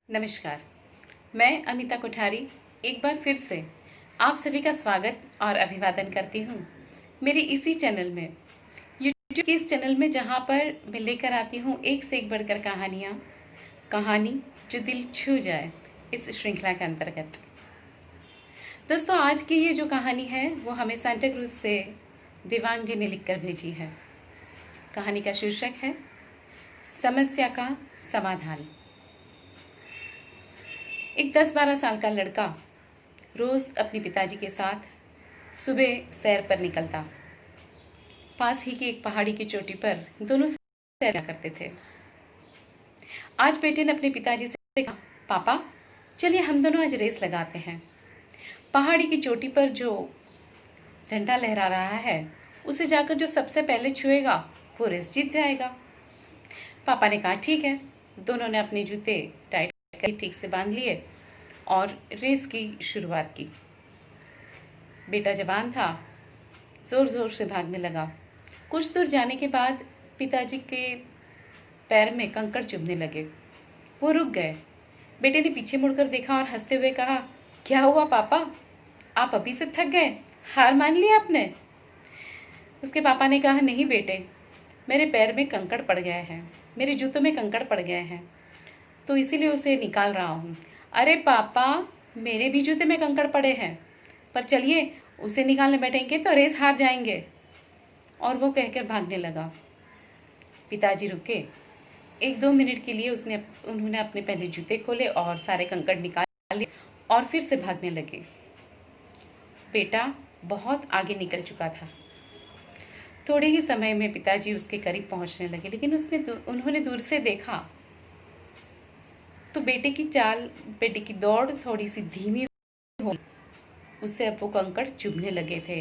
नमस्कार। मैं अमिता कोठारी एक बार फिर से आप सभी का स्वागत और अभिवादन करती हूँ मेरे इसी चैनल में, यूट्यूब के इस चैनल में, जहाँ पर मैं लेकर आती हूँ एक से एक बढ़कर कहानी जो दिल छू जाए, इस श्रृंखला के अंतर्गत। दोस्तों, आज की ये जो कहानी है वो हमें सांता क्रूज से देवांग जी ने लिखकर भेजी है। कहानी का शीर्षक है समस्या का समाधान। एक 10-12 साल का लड़का रोज अपने पिताजी के साथ सुबह सैर पर निकलता। पास ही की एक पहाड़ी की चोटी पर दोनों सैर किया करते थे। आज बेटे ने अपने पिताजी से कहा, पापा चलिए हम दोनों आज रेस लगाते हैं। पहाड़ी की चोटी पर जो झंडा लहरा रहा है उसे जाकर जो सबसे पहले छुएगा वो रेस जीत जाएगा। पापा ने कहा ठीक है। दोनों ने अपने जूते टाइट ठीक से बांध लिए और रेस की शुरुआत की। बेटा जवान था, जोर जोर से भागने लगा। कुछ दूर जाने के बाद पिताजी के पैर में कंकड़ चुभने लगे। वो रुक गए। बेटे ने पीछे मुड़कर देखा और हंसते हुए कहा, क्या हुआ पापा, आप अभी से थक गए, हार मान ली आपने? उसके पापा ने कहा, नहीं बेटे, मेरे पैर में कंकड़ पड़ गए हैं, मेरे जूतों में कंकड़ पड़ गए हैं, तो इसीलिए उसे निकाल रहा हूँ। अरे पापा, मेरे भी जूते में कंकड़ पड़े हैं, पर चलिए उसे निकालने बैठेंगे तो रेस हार जाएंगे। और वो कहकर भागने लगा। पिताजी रुके। 1-2 मिनट के लिए उन्होंने अपने पहले जूते खोले और सारे कंकड़ निकाल लिए और फिर से भागने लगे। बेटा बहुत आगे निकल चुका था। थोड़े ही समय में पिताजी उसके करीब पहुंचने लगे, लेकिन उन्होंने दूर से देखा तो बेटे की दौड़ थोड़ी सी धीमी हो। उससे अब वो कंकड़ चुभने लगे थे,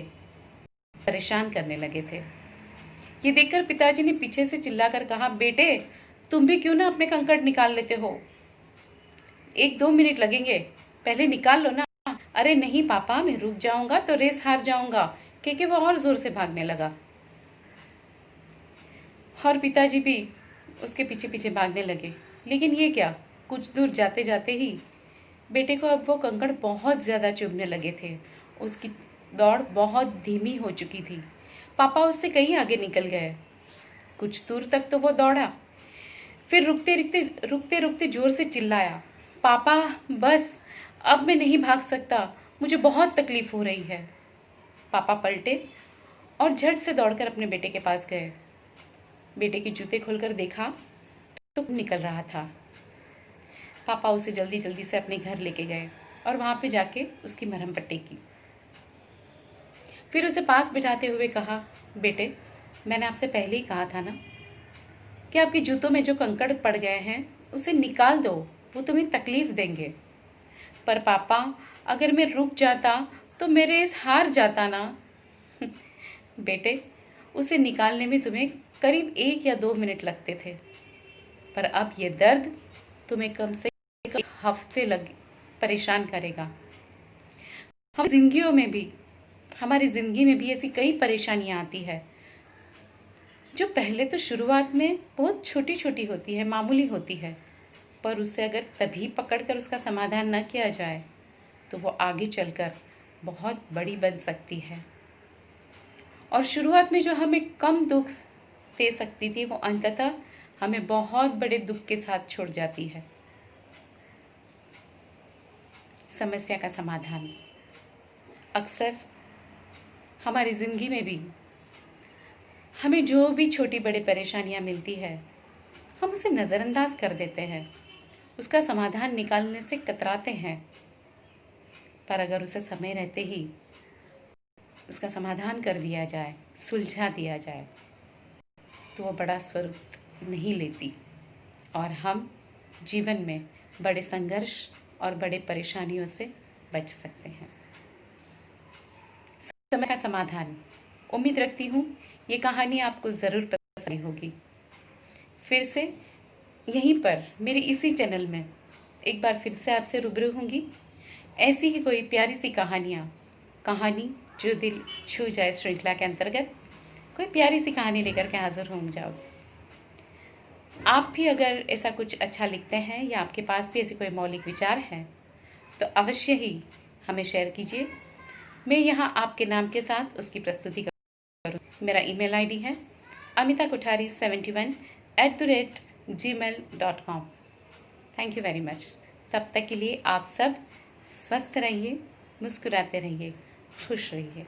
परेशान करने लगे थे। ये देखकर पिताजी ने पीछे से चिल्लाकर कहा, बेटे तुम भी क्यों ना अपने कंकड़ निकाल लेते हो, 1-2 मिनट लगेंगे, पहले निकाल लो ना। अरे नहीं पापा, मैं रुक जाऊंगा तो रेस हार जाऊंगा, क्योंकि वो और जोर से भागने लगा। और पिताजी भी उसके पीछे पीछे भागने लगे। लेकिन ये क्या, कुछ दूर जाते जाते ही बेटे को अब वो कंकड़ बहुत ज़्यादा चुभने लगे थे। उसकी दौड़ बहुत धीमी हो चुकी थी। पापा उससे कहीं आगे निकल गए। कुछ दूर तक तो वो दौड़ा, फिर रुकते रुकते जोर से चिल्लाया, पापा बस, अब मैं नहीं भाग सकता, मुझे बहुत तकलीफ हो रही है। पापा पलटे और झट से दौड़कर अपने बेटे के पास गए। बेटे के जूते खोलकर देखा तो निकल रहा था। पापा उसे जल्दी जल्दी से अपने घर लेके गए और वहाँ पे जाके उसकी मरहम पट्टी की। फिर उसे पास बिठाते हुए कहा, बेटे मैंने आपसे पहले ही कहा था ना कि आपके जूतों में जो कंकड़ पड़ गए हैं उसे निकाल दो, वो तुम्हें तकलीफ देंगे। पर पापा, अगर मैं रुक जाता तो मैं रेस हार जाता ना। बेटे, उसे निकालने में तुम्हें करीब 1 या 2 मिनट लगते थे, पर अब ये दर्द तुम्हें कम से कम हफ्ते परेशान करेगा। हमारी जिंदगी में भी ऐसी कई परेशानियां आती है जो पहले तो शुरुआत में बहुत छोटी छोटी होती है, मामूली होती है, पर उससे अगर तभी पकड़कर उसका समाधान न किया जाए तो वो आगे चलकर बहुत बड़ी बन सकती है। और शुरुआत में जो हमें कम दुख दे सकती थी वो अंततः हमें बहुत बड़े दुख के साथ छोड़ जाती है। समस्या का समाधान। अक्सर हमारी ज़िंदगी में भी हमें जो भी छोटी बड़ी परेशानियां मिलती है हम उसे नज़रअंदाज कर देते हैं, उसका समाधान निकालने से कतराते हैं। पर अगर उसे समय रहते ही उसका समाधान कर दिया जाए, सुलझा दिया जाए, तो वह बड़ा स्वरूप नहीं लेती और हम जीवन में बड़े संघर्ष और बड़े परेशानियों से बच सकते हैं। समय का समाधान। उम्मीद रखती हूँ ये कहानी आपको ज़रूर पसंद आई होगी। फिर से यहीं पर मेरे इसी चैनल में एक बार फिर से आपसे रूबरू होंगी। ऐसी ही कोई प्यारी सी कहानी जो दिल छू जाए श्रृंखला के अंतर्गत कोई प्यारी सी कहानी लेकर के हाजिर हो जाओ। आप भी अगर ऐसा कुछ अच्छा लिखते हैं या आपके पास भी ऐसे कोई मौलिक विचार हैं तो अवश्य ही हमें शेयर कीजिए। मैं यहाँ आपके नाम के साथ उसकी प्रस्तुति करूँ। मेरा ईमेल आईडी है amitakothari71@gmail.com। Thank you very much. तब तक के लिए आप सब स्वस्थ रहिए, मुस्कुराते रहिए, खुश रहिए।